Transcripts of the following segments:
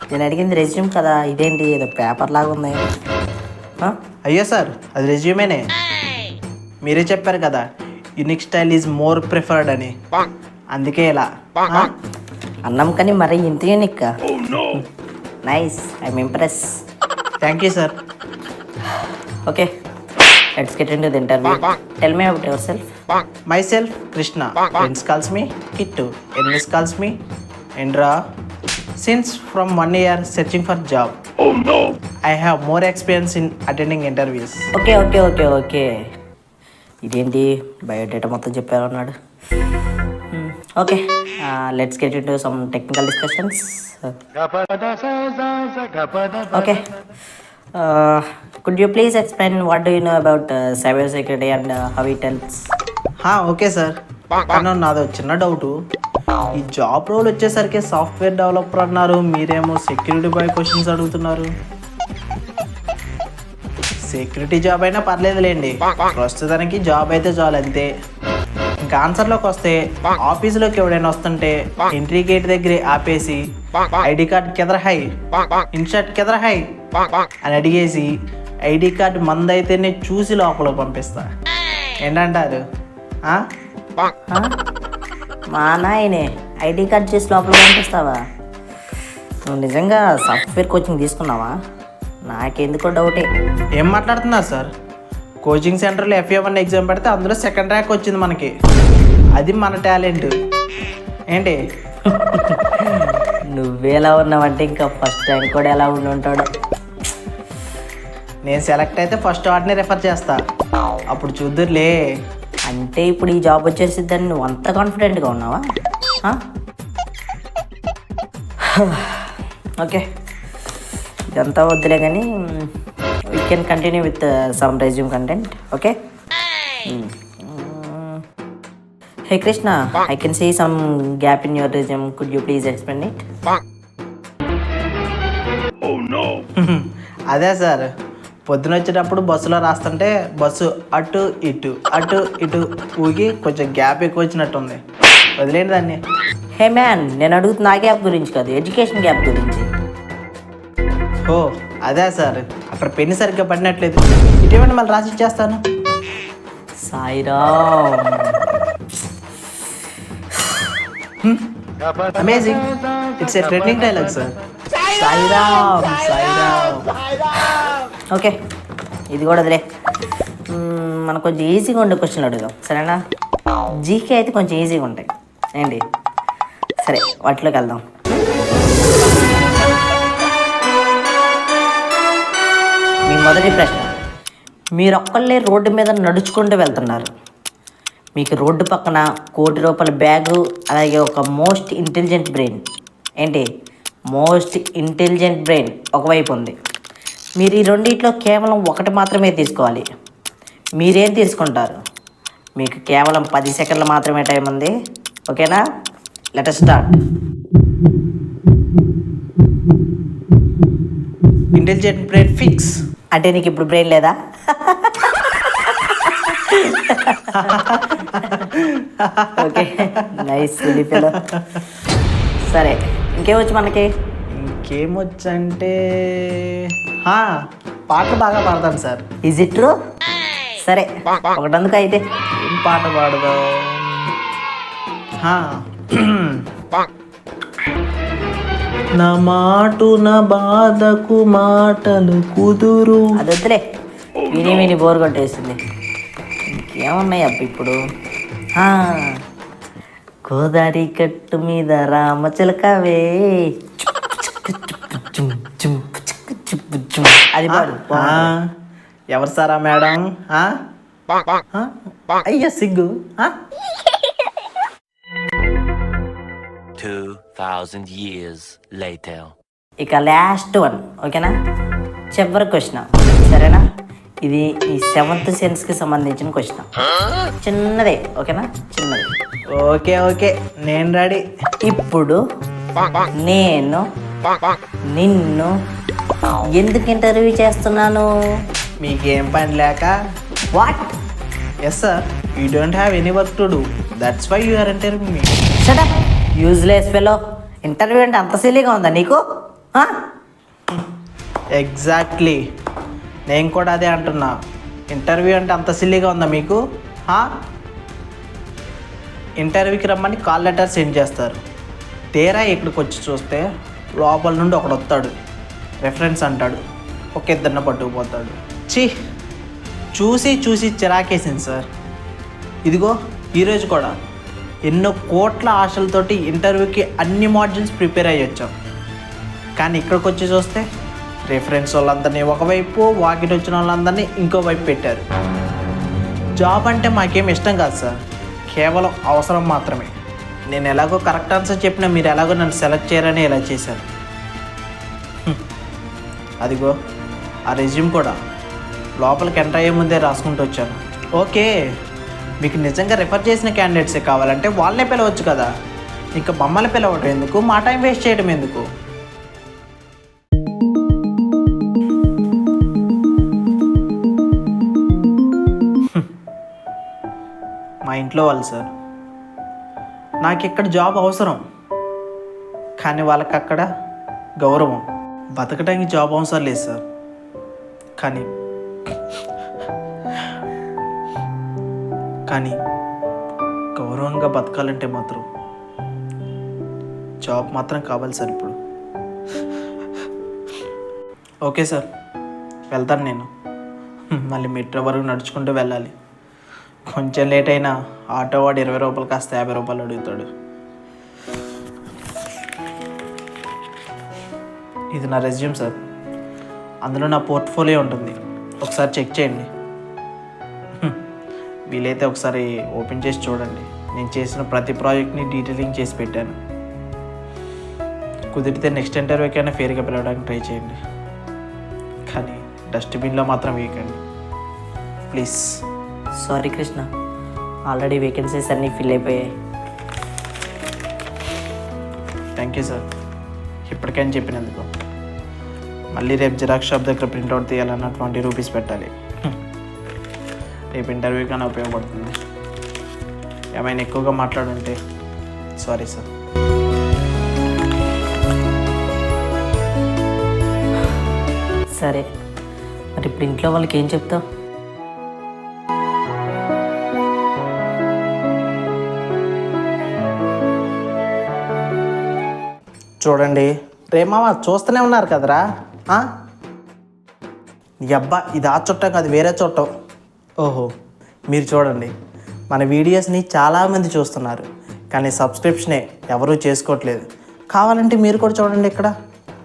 నేను అడిగింది రెజ్యూమ్ కదా, ఇదేంటి ఏదో పేపర్ లాగా ఉంది. అయ్యో సార్, అది రెజ్యూమేనే. మీరే చెప్పారు కదా unique style is more preferred అని, అందుకే ఇలా. అన్నం కానీ మరి ఇంత unique. Nice, I'm impress. Thank you sir. Okay, let's get into the interview. Tell me about yourself. Myself Krishna, friends calls me Kittu, enemies calls me ఎండ్రా. Since from 1 year searching for job. I have more experience in attending interviews. Okay okay okay okay ఇదేంటి biodata మొత్తం చెప్పారు అన్నాడు. Okay, let's get into some technical discussions. Okay, could you please explain what do you know about cyber security and how it helps? Okay sir, కానీ నాదో చిన్న doubt. ఈ job role వచ్చేసరికి software developer అన్నారు, మీరేమో సెక్యూరిటీ బాయ్ క్వశ్చన్స్ అడుగుతున్నారు. Security job అయినా పర్లేదులేండి, ప్రస్తుతానికి జాబ్ అయితే చాలు అంతే. ఇంకా ఆన్సర్లోకి వస్తే, ఆఫీసులోకి ఎవడైనా వస్తుంటే ఎంట్రీ గేట్ దగ్గరే ఆపేసి ఐడి కార్డ్ కెదర హై, ఇన్షర్ట్ కెదర హై అని అడిగేసి ఐడి కార్డ్ మందైతేనే చూసి లోపల పంపిస్తా. ఏంటంటారు? మా నాయనే ఐడి కార్డ్ చేసి లోపల పంపిస్తావా? నువ్వు నిజంగా సాఫ్ట్వేర్ కోచింగ్ తీసుకున్నావా? నాకెందుకో డౌటే. ఏం మాట్లాడుతున్నారు సార్? కోచింగ్ సెంటర్లో FA1 ఎగ్జామ్ పెడితే అందులో 2nd ర్యాంక్ వచ్చింది మనకి. అది మన టాలెంట్ ఏంటి? నువ్వేలా ఉన్నావంటే ఇంకా ఫస్ట్ ర్యాంక్ కూడా ఎలా ఉండి ఉంటాడు. నేను సెలెక్ట్ అయితే ఫస్ట్ వాటిని రెఫర్ చేస్తా, అప్పుడు చూద్దురులే. అంటే ఇప్పుడు ఈ జాబ్ వచ్చేసిద్దని నువ్వు అంత కాన్ఫిడెంట్గా ఉన్నావా? ఓకే, ఇదంతా వద్దులే కానీ we can continue with some resume content. Okay. Hey Krishna, I can see some gap in your resume. Could you please explain it? Oh no. అదే సార్, పొద్దున వచ్చేటప్పుడు బస్సులో రాస్తుంటే బస్సు అటు ఇటు ఊగి కొంచెం గ్యాప్ ఎక్కువ వచ్చినట్టుంది, వదిలేండి దాన్ని. హే మ్యాన్, నేను అడుగుతున్న ఆ గ్యాప్ గురించి కాదు, ఎడ్యుకేషన్ గ్యాప్ గురించి. ఓ అదే సార్, అక్కడ పెన్ను సరిగ్గా పడినట్లేదు, ఇటీవల మళ్ళీ రాసి ఇచ్చేస్తాను. Sairam. Amazing, it's a trending dialogue sir. Sairam Sairam. Okay, ఇది కూడా వదిలే. మనకు కొంచెం ఈజీగా ఉండే క్వశ్చన్లు అడుగుదాం, సరేనా? జీకే అయితే కొంచెం ఈజీగా ఉంటాయి ఏంటి? సరే, వాటిలోకి వెళ్దాం. మీ మొదటి ప్రశ్న, మీరు ఒక్కళ్ళే రోడ్డు మీద నడుచుకుంటూ వెళ్తున్నారు. మీకు రోడ్డు పక్కన ₹1 కోటి బ్యాగు, అలాగే ఒక మోస్ట్ ఇంటెలిజెంట్ బ్రెయిన్, ఏంటి మోస్ట్ ఇంటెలిజెంట్ బ్రెయిన్ ఒకవైపు ఉంది. మీరు ఈ రెండిట్లో కేవలం ఒకటి మాత్రమే తీసుకోవాలి. మీరేం తీసుకుంటారు? మీకు కేవలం 10 సెకండ్లు మాత్రమే టైం ఉంది, ఓకేనా? Let us start. Intelligent brain fix. అంటే నీకు ఇప్పుడు బ్రెయిన్ లేదా? Okay, nice fellow. సరే, ఇంకేమొచ్చు మనకి? ఇంకేమొచ్చంటే పాటలు బాగా పాడతాను సార్. Is it true? సరే, ఒకటందుకు అయితే ఏం పాట పాడదాం? నా మాటు నా బాధకు మాటలు కుదురు. అది వద్దులే, విని బోర్ కొట్టేసింది. ఇంకేమున్నాయి అబ్బ ఇప్పుడు? గోదారి కట్టు మీద రామచిలకవే, అది పాడు. ఎవరు సారా మేడం? అయ్యా సిగ్గు. 2000 years later. ఇక లాస్ట్ వన్, ఓకేనా? చివరి క్వశ్చన్, సరేనా? ఇది ఈ 7th సెన్స్కి సంబంధించిన క్వశ్చన్. చిన్నదే, ఓకేనా? చిన్నది. ఓకే, నేను రెడీ. ఇప్పుడు నేను నిన్ను ఎందుకు ఇంటర్వ్యూ చేస్తున్నాను? మీకేం పని లేక? What? Yes sir, you don't have any work to do, that's why you are interviewing me. Shut up, useless fellow. Interview అంటే అంత సిల్లీగా ఉందా నీకు? ఎగ్జాక్ట్లీ, నేను కూడా అదే అంటున్నా. ఇంటర్వ్యూ అంటే అంత సిల్లీగా ఉందా మీకు? ఇంటర్వ్యూకి రమ్మని కాల్ లెటర్ సెండ్ చేస్తారు. తీరా ఇక్కడికి వచ్చి చూస్తే లోపల నుండి ఒకడు వస్తాడు, రెఫరెన్స్ అంటాడు, ఒక ఇద్దరిని పట్టుకుపోతాడు. చూసి చూసి చిరాకేసింది సార్. ఇదిగో ఈరోజు కూడా ఎన్నో కోట్ల ఆశలతోటి ఇంటర్వ్యూకి అన్ని మాడ్యూల్స్ ప్రిపేర్ అయ్యి వచ్చాం. కానీ ఇక్కడికి వచ్చి చూస్తే రిఫరెన్స్ వాళ్ళందరినీ ఒకవైపు, వాకిట్ వచ్చిన వాళ్ళందరినీ ఇంకోవైపు పెట్టారు. జాబ్ అంటే మాకేం ఇష్టం కాదు సార్, కేవలం అవసరం మాత్రమే. నేను ఎలాగో కరెక్ట్ ఆన్సర్ చెప్పినా మీరు ఎలాగో నన్ను సెలెక్ట్ చేయరని ఇలా చేశారు. అదిగో ఆ రెజ్యూమ్ కూడా లోపలికి ఎంటర్ అయ్యే ముందే రాసుకుంటూ వచ్చాను. ఓకే, మీకు నిజంగా రిఫర్ చేసిన క్యాండిడేట్సే కావాలంటే వాళ్ళనే పిలవచ్చు కదా. ఇంకా మమ్మల్ని పిలవటం ఎందుకు, మా టైం వేస్ట్ చేయడం ఎందుకు? మా ఇంట్లో వాళ్ళు సార్, నాకు ఇక్కడ జాబ్ అవసరం, కానీ వాళ్ళకి అక్కడ గౌరవం. బతకడానికి జాబ్ అవసరం లేదు సార్, కానీ గౌరవంగా బతకాలంటే మాత్రం జాబ్ మాత్రం కావాలి సార్ ఇప్పుడు. ఓకే సార్, వెళ్తాను నేను. మళ్ళీ మెట్రో వరకు నడుచుకుంటూ వెళ్ళాలి. కొంచెం లేట్ అయినా ఆటో వాడు 20 రూపాయలు కాస్త 50 రూపాయలు అడుగుతాడు. ఇది నా రెజ్యూమ్ సార్, అందులో నా పోర్ట్ఫోలియో ఉంటుంది, ఒకసారి చెక్ చేయండి. వీలైతే ఒకసారి ఓపెన్ చేసి చూడండి. నేను చేసిన ప్రతి ప్రాజెక్ట్ని డీటెయిలింగ్ చేసి పెట్టాను. కుదిరితే నెక్స్ట్ ఇంటర్వ్యూకైనా ఫేర్గా పిలవడానికి ట్రై చేయండి, కానీ డస్ట్బిన్లో మాత్రం వేయకండి please. Sorry Krishna, already vacancies అన్నీ ఫిల్ అయిపోయాయి. థ్యాంక్ యూ సార్ ఇప్పటికైనా చెప్పినందుకు. మళ్ళీ రేపు జిరాక్స్ షాప్ దగ్గర ప్రింట్అవుట్ తీయాలన్న 20 రూపీస్ పెట్టాలి. రేపు ఇంటర్వ్యూ కన్నా ఉపయోగపడుతుంది. ఏమైనా ఎక్కువగా మాట్లాడుంటే సారీ సార్. సరే, మరి ఇప్పుడు ఇంట్లో వాళ్ళకి ఏం చెప్తావు? చూడండి రేమావా, చూస్తూనే ఉన్నారు కదరా. అబ్బా, ఇది ఆ చుట్టం కాదు, వేరే చుట్టం. ఓహో, మీరు చూడండి, మన వీడియోస్ని చాలామంది చూస్తున్నారు, కానీ సబ్స్క్రిప్షనే ఎవరూ చేసుకోవట్లేదు. కావాలంటే మీరు కూడా చూడండి ఇక్కడ.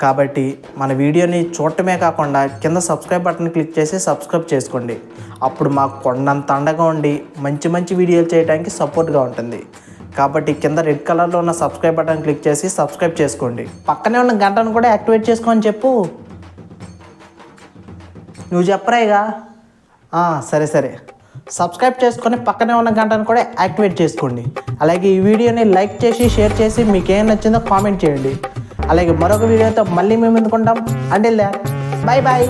కాబట్టి మన వీడియోని చూడటమే కాకుండా కింద సబ్స్క్రైబ్ బటన్ క్లిక్ చేసి సబ్స్క్రైబ్ చేసుకోండి. అప్పుడు మాకు కొండంత అండగా ఉండి మంచి మంచి వీడియోలు చేయడానికి సపోర్ట్గా ఉంటుంది. కాబట్టి కింద రెడ్ కలర్లో ఉన్న సబ్స్క్రైబ్ బటన్ క్లిక్ చేసి సబ్స్క్రైబ్ చేసుకోండి. పక్కనే ఉన్న గంటను కూడా యాక్టివేట్ చేసుకోని చెప్పు. నువ్వు చెప్పరాయిగా. సరే, సబ్స్క్రైబ్ చేసుకొని పక్కనే ఉన్న గంటను కూడా యాక్టివేట్ చేసుకోండి. అలాగే ఈ వీడియోని లైక్ చేసి షేర్ చేసి మీకు ఏం నచ్చిందో కామెంట్ చేయండి. అలాగే మరొక వీడియోతో మళ్ళీ మేము ఎందుకుంటాం. Until then, bye bye.